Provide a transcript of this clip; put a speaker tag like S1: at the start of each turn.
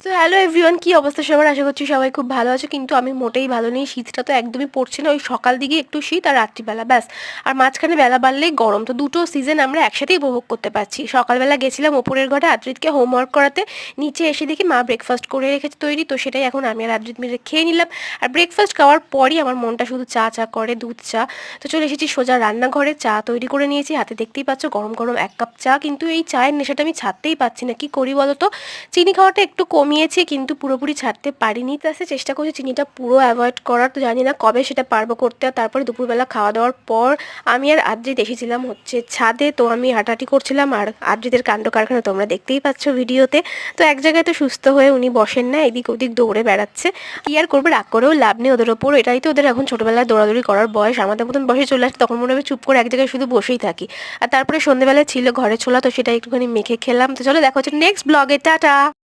S1: তো hello everyone, কি অবস্থা সবার? আশা করছি সবাই খুব ভালো আছে, কিন্তু আমি মোটেই ভালো নেই। শীতটা তো একদমই পড়ছে না। ওই সকাল দিকে একটু শীত আর রাত্রিবেলা ব্যাস, আর মাঝখানে বেলা বাড়লেই গরম। তো দুটো সিজন আমরা একসাথেই উপভোগ করতে পারছি। সকালবেলা গেছিলাম ওপরের ঘরে আদ্রিতকে হোমওয়ার্ক করাতে, নিচে এসে দেখি মা ব্রেকফাস্ট করে রেখেছে তৈরি, তো সেটাই এখন আমি আর আদ্রিত মিলে খেয়ে নিলাম। আর ব্রেকফাস্ট খাওয়ার পরই আমার মনটা শুধু চা চা করে, দুধ চা। তো চলে এসেছি সোজা রান্নাঘরে, চা তৈরি করে নিয়েছি, হাতে দেখতেই পাচ্ছ গরম গরম 1 কাপ চা। কিন্তু এই চায়ের নেশাটা আমি ছাড়তেই পারছি না, কি করি বলো তো? চিনি খাওয়াটা একটু কমিয়েছি, কিন্তু পুরোপুরি ছাড়তে পারিনি। তো আস্তে চেষ্টা করছি চিনিটা পুরো অ্যাভয়েড করার, তো জানি না কবে সেটা পারবো করতে। আর তারপরে দুপুরবেলা খাওয়া দাওয়ার পর আমি আর আদ্রিত এসেছিলাম হচ্ছে ছাদে। তো আমি হাঁটাহাঁটি করছিলাম, আর আদ্রিতের কাণ্ড কারখানা তোমরা দেখতেই পাচ্ছ ভিডিওতে। তো এক জায়গায় তো সুস্থ হয়ে উনি বসেন না, এদিক ওদিক দৌড়ে বেড়াচ্ছে। কি আর করবে, রাগ করেও লাভ নেই ওদের ওপর। এটাই তো ওদের এখন ছোটোবেলায় দৌড়াদৌড়ি করার বয়স। আমাদের মতন বয়সে চলে আসে তখন মনে হবে চুপ করে এক জায়গায় শুধু বসেই থাকি। আর তারপরে সন্ধ্যেবেলায় ছিল ঘরে ছোলা, তো সেটা একটুখানি মেখে খেলাম। তো চলো দেখা হচ্ছে নেক্সট ব্লগে, টাটা।